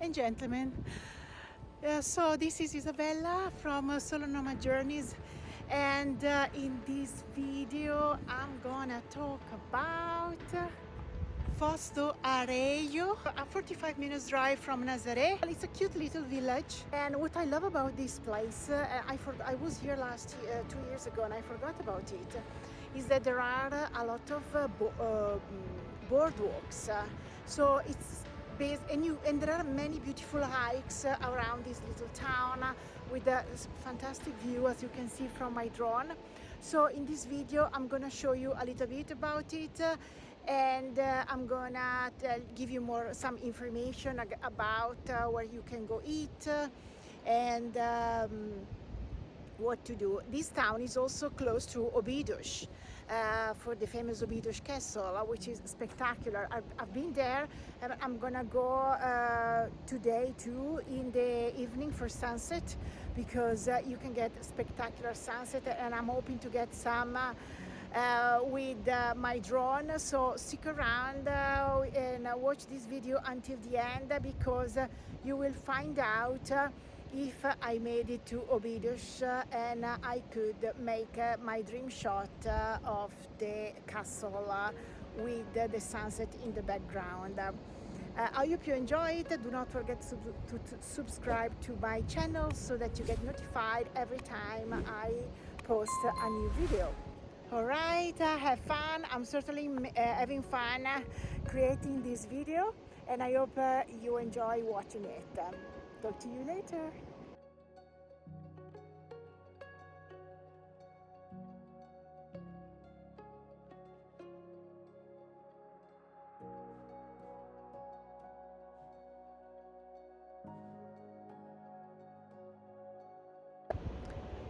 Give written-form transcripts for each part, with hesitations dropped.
and gentlemen. So this is Isabella from Solo Nomad Journeys, and in this video I'm gonna talk about Foz do Arelho, a 45 minutes drive from Nazare. It's a cute little village, and what I love about this place, I was here last year, 2 years ago, and I forgot about it, is that there are a lot of boardwalks. So it's based, and there are many beautiful hikes around this little town with a fantastic view, as you can see from my drone. So in this video I'm gonna show you a little bit about it, and I'm gonna give you some information about where you can go eat and what to do. This town is also close to Obidos, for the famous Obidos castle, which is spectacular. I've been there, and I'm gonna go today too in the evening for sunset, because you can get spectacular sunset, and I'm hoping to get some with my drone. So stick around and watch this video until the end, because you will find out if I made it to Obidos and I could make my dream shot of the castle with the sunset in the background. I hope you enjoy it. Do not forget to subscribe to my channel so that you get notified every time I post a new video. Alright, have fun. I'm certainly having fun creating this video, and I hope you enjoy watching it. Talk to you later.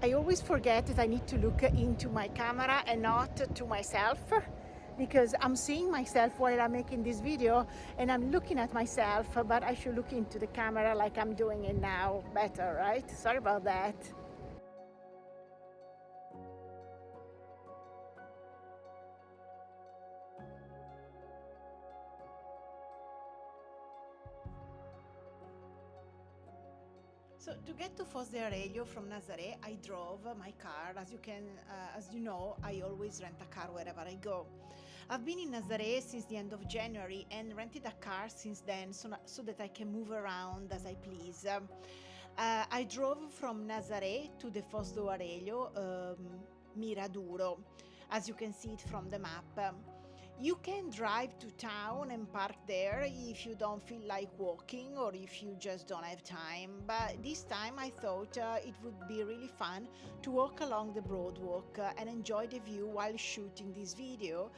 I always forget that I need to look into my camera and not to myself, because I'm seeing myself while I'm making this video and I'm looking at myself, but I should look into the camera like I'm doing it now better, right? Sorry about that. So to get to Foz de Arelho from Nazare, I drove my car. As you know, I always rent a car wherever I go. I've been in Nazare since the end of January and rented a car since then, so that I can move around as I please. I drove from Nazare to the Foz do Arelho, Miraduro, as you can see it from the map. You can drive to town and park there if you don't feel like walking, or if you just don't have time, but this time I thought it would be really fun to walk along the boardwalk and enjoy the view while shooting this video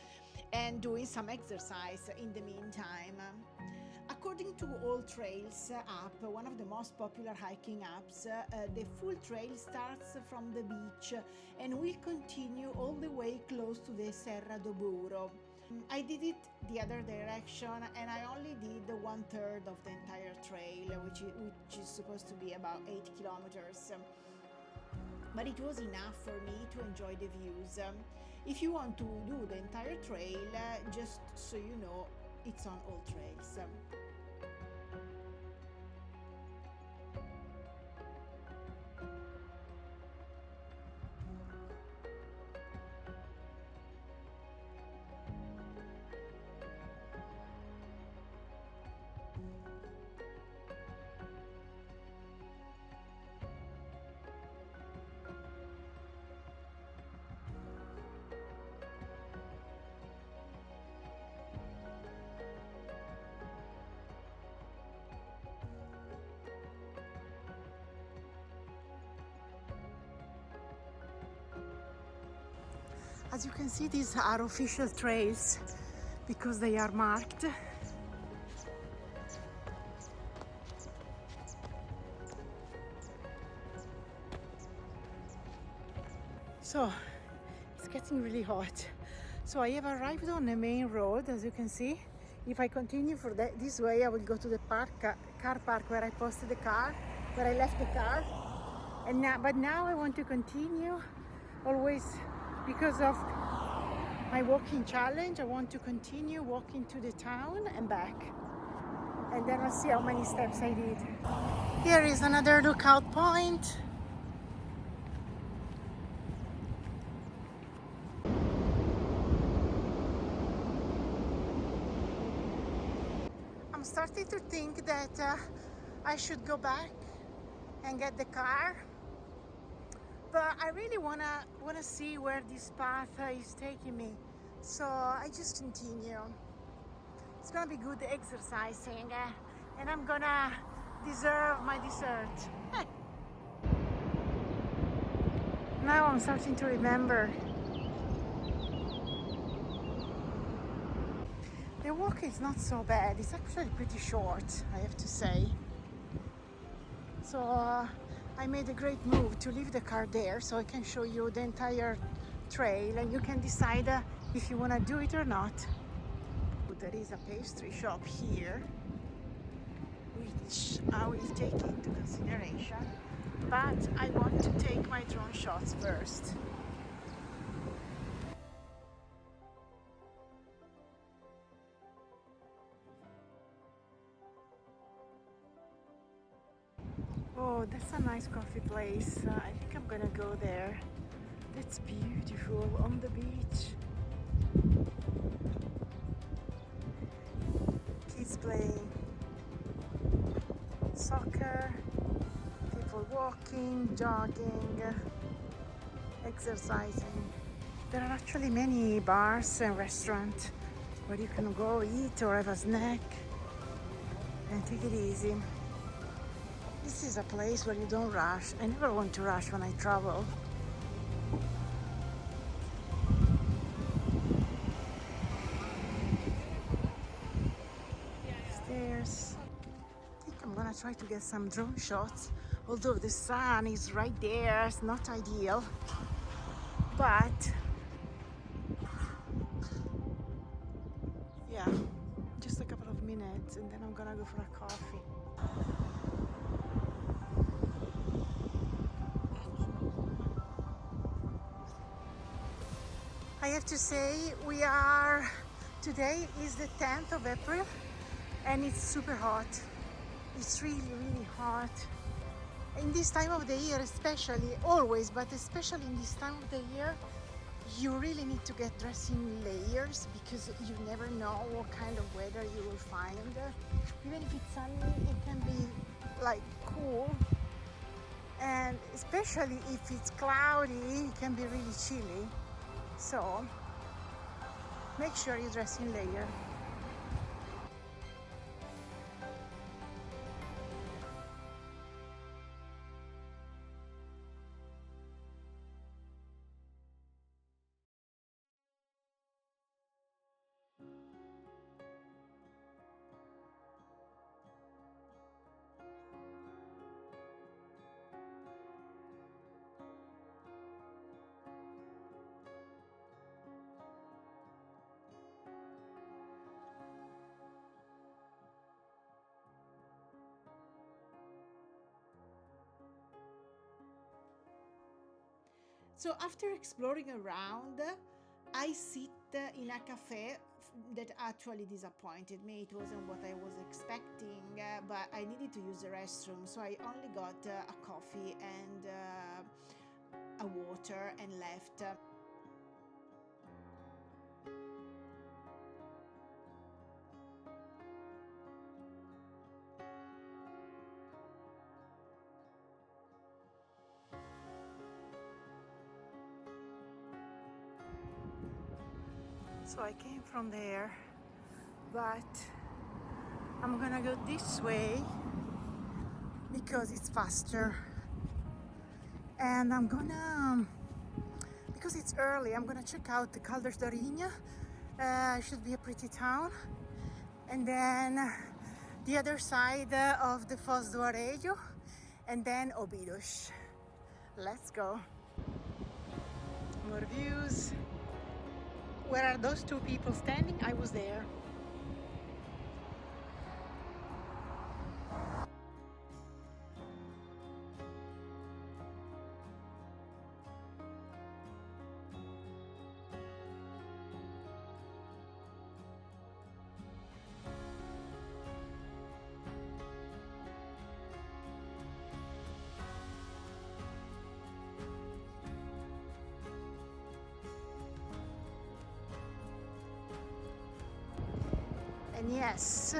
and doing some exercise in the meantime. According to All Trails app, one of the most popular hiking apps, the full trail starts from the beach and will continue all the way close to the Serra do Burro. I did it the other direction, and I only did 1/3 of the entire trail, which is supposed to be about 8 kilometers. But it was enough for me to enjoy the views. If you want to do the entire trail, just so you know, it's on All Trails. As you can see, these are official trails because they are marked. So it's getting really hot. So I have arrived on the main road, as you can see. If I continue this way, I will go to the car park where I posted the car, where I left the car. But now I want to continue, always because of my walking challenge. I want to continue walking to the town and back. and then I'll see how many steps I did. Here is another lookout point. I'm starting to think that I should go back and get the car, but I really wanna see where this path is taking me, so I just continue. It's gonna be good exercising, and I'm gonna deserve my dessert. Now I'm starting to remember. The walk is not so bad. It's actually pretty short, I have to say. So I made a great move to leave the car there so I can show you the entire trail and you can decide if you want to do it or not. There is a pastry shop here, which I will take into consideration, but I want to take my drone shots first. Oh, that's a nice coffee place. I think I'm gonna go there. That's beautiful on the beach. Kids playing soccer, people walking, jogging, exercising. There are actually many bars and restaurants where you can go eat or have a snack and take it easy. This is a place where you don't rush. I never want to rush when I travel. Stairs. I think I'm gonna try to get some drone shots, although the sun is right there. It's not ideal, but yeah, just a couple of minutes and then I'm gonna go for a coffee. I have to say, today is the 10th of April and it's super hot. It's really hot. In this time of the year especially, always, but especially in this time of the year, you really need to get dressed in layers because you never know what kind of weather you will find. Even if it's sunny, it can be like cool. And especially if it's cloudy, it can be really chilly. So make sure you dress in layer. So after exploring around, I sit in a cafe that actually disappointed me. It wasn't what I was expecting, but I needed to use the restroom, so I only got a coffee and a water and left. So I came from there, but I'm gonna go this way because it's faster. And because it's early, I'm gonna check out the Caldas da Rainha. It should be a pretty town. And then the other side of the Foz do Arelho, and then Obidos. Let's go. More views. Where are those two people standing? I was there. And yes,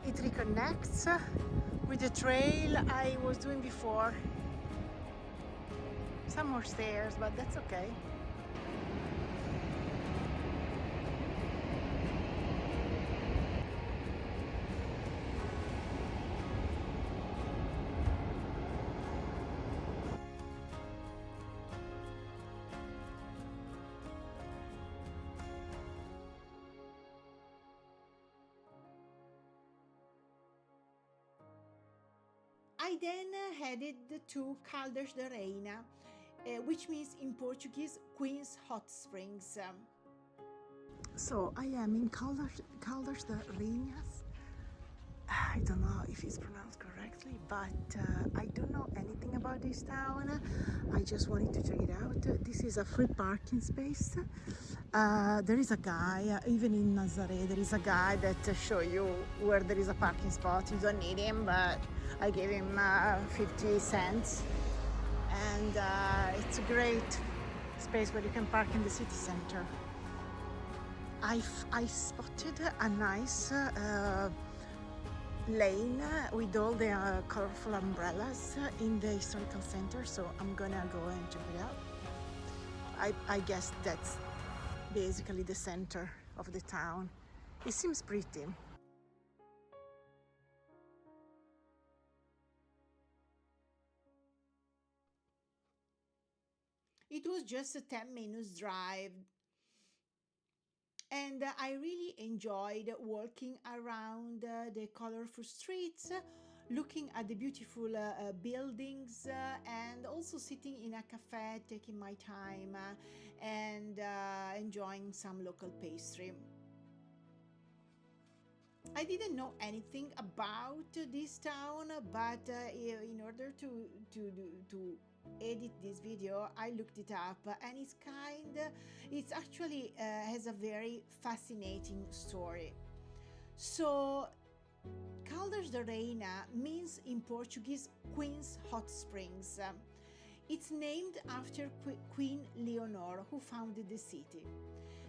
it reconnects with the trail I was doing before. Some more stairs, but that's okay. I then headed to Caldas da Rainha, which means in Portuguese Queen's Hot Springs. So I am in Caldas da Rainha. I don't know if it's pronounced correctly, but I don't know anything about this town. I just wanted to check it out. This is a free parking space. There is a guy, even in Nazare, there is a guy that show you where there is a parking spot. You don't need him, but I gave him 50 cents. And it's a great space where you can park in the city center. I spotted a nice lane with all the colorful umbrellas in the historical center, so I'm gonna go and check it out. I guess that's basically the center of the town. It seems pretty. It was just a 10 minutes drive, and I really enjoyed walking around the colorful streets, looking at the beautiful buildings, and also sitting in a cafe, taking my time and enjoying some local pastry. I didn't know anything about this town, but in order to edit this video, I looked it up, and it's actually has a very fascinating story. So, Caldas da Rainha means in Portuguese Queen's Hot Springs. It's named after Queen Leonor, who founded the city.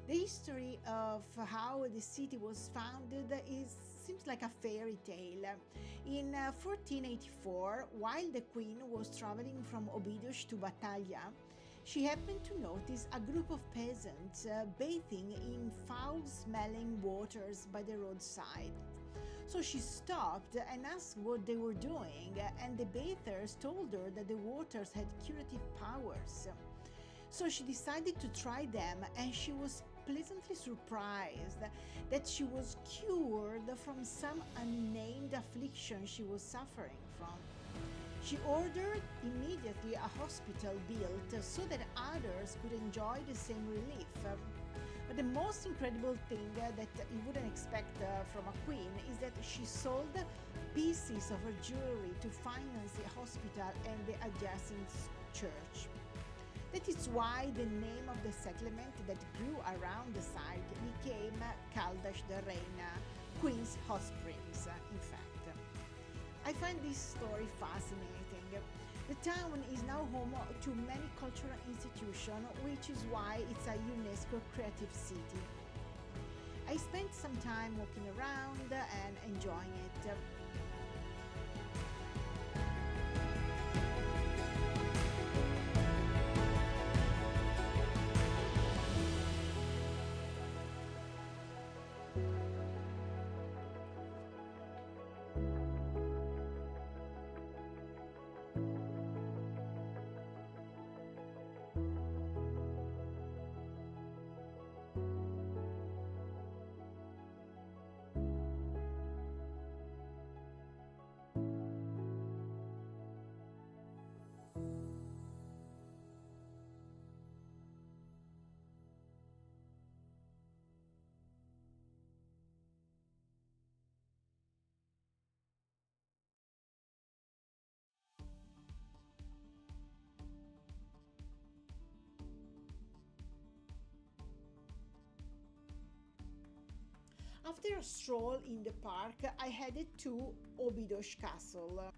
The history of how the city was founded seems like a fairy tale. In 1484, while the queen was traveling from Obidos to Batalha, she happened to notice a group of peasants bathing in foul-smelling waters by the roadside. So she stopped and asked what they were doing, and the bathers told her that the waters had curative powers. So she decided to try them, and she was pleasantly surprised that she was cured from some unnamed affliction she was suffering from. She ordered immediately a hospital built so that others could enjoy the same relief. But the most incredible thing that you wouldn't expect from a queen is that she sold pieces of her jewelry to finance the hospital and the adjacent church. That is why the name of the settlement that grew around the site became Caldas da Rainha, Queen's Hot Springs, in fact. I find this story fascinating. The town is now home to many cultural institutions, which is why it's a UNESCO creative city. I spent some time walking around and enjoying it. After a stroll in the park, I headed to Obidos Castle.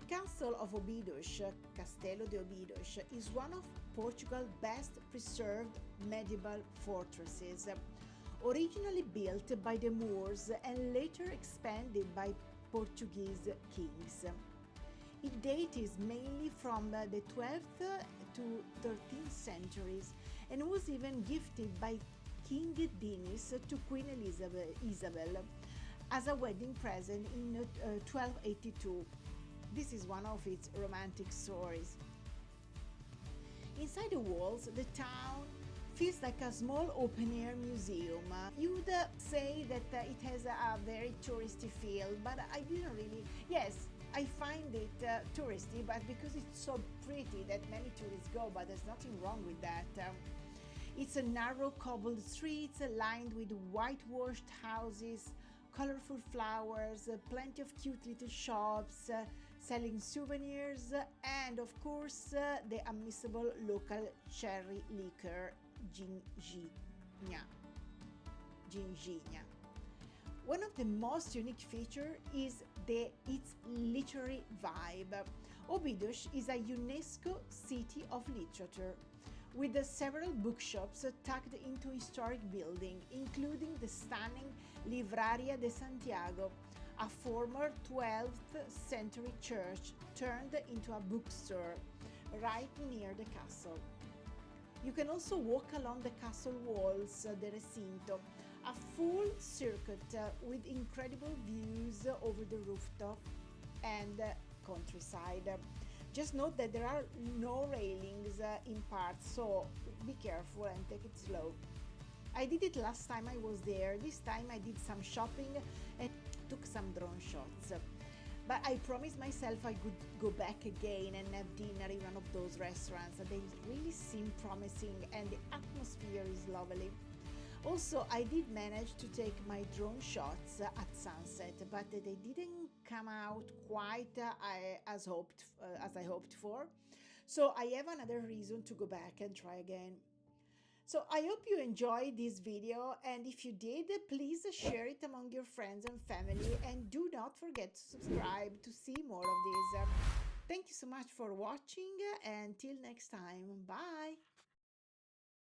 castle of Obidos, Castelo de Obidos, is one of Portugal's best preserved medieval fortresses, originally built by the Moors and later expanded by Portuguese kings. Its date is mainly from the 12th to 13th centuries and was even gifted by King Denis to Queen Isabel as a wedding present in 1282. This is one of its romantic stories. Inside the walls, the town feels like a small open-air museum. You would say that it has a very touristy feel, but I didn't really. Yes, I find it touristy, but because it's so pretty that many tourists go, but there's nothing wrong with that. It's a narrow cobbled streets lined with whitewashed houses, colorful flowers, plenty of cute little shops selling souvenirs, and of course the unmissable local cherry liquor, ginginha. One of the most unique features is its literary vibe. Obidos is a UNESCO City of Literature, with several bookshops tucked into historic building, including the stunning Livraria de Santiago, a former 12th century church turned into a bookstore right near the castle. You can also walk along the castle walls, the recinto, a full circuit with incredible views over the rooftop and countryside. Just note that there are no railings in parts, so be careful and take it slow. I did it last time I was there. This time I did some shopping and took some drone shots. But I promised myself I could go back again and have dinner in one of those restaurants. They really seem promising and the atmosphere is lovely. Also, I did manage to take my drone shots at sunset, but they didn't come out quite as I hoped for. So I have another reason to go back and try again. So I hope you enjoyed this video, and if you did, please share it among your friends and family, and do not forget to subscribe to see more of these. Thank you so much for watching, and till next time, bye!